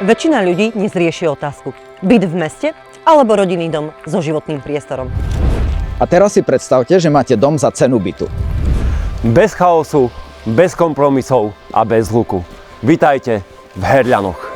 Väčšina ľudí dnes rieši otázku: byt v meste alebo rodinný dom so životným priestorom. A teraz si predstavte, že máte dom za cenu bytu. Bez chaosu, bez kompromisov a bez hluku. Vitajte v Herľanoch.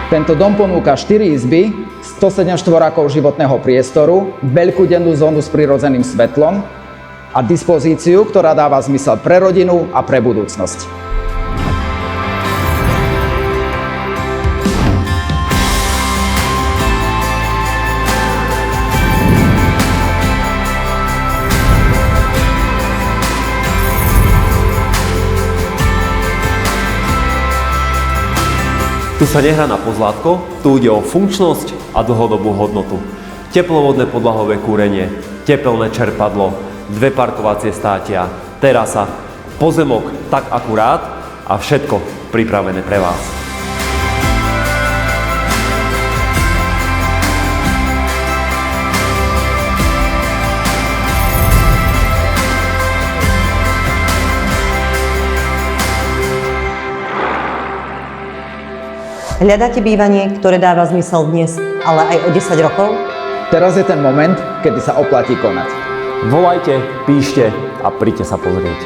Tento dom ponúka 4 izby, 107 štvorákov životného priestoru, veľkú dennú zónu s prirodzeným svetlom a dispozíciu, ktorá dáva zmysel pre rodinu a pre budúcnosť. Tu sa nehrá na pozlátko, tu ide o funkčnosť a dlhodobú hodnotu. Teplovodné podlahové kúrenie, tepelné čerpadlo, 2 parkovacie státia, terasa, pozemok tak akurát a všetko pripravené pre vás. Hľadáte bývanie, ktoré dáva zmysel dnes, ale aj o 10 rokov? Teraz je ten moment, kedy sa oplatí konať. Volajte, píšte a príďte sa pozrieť.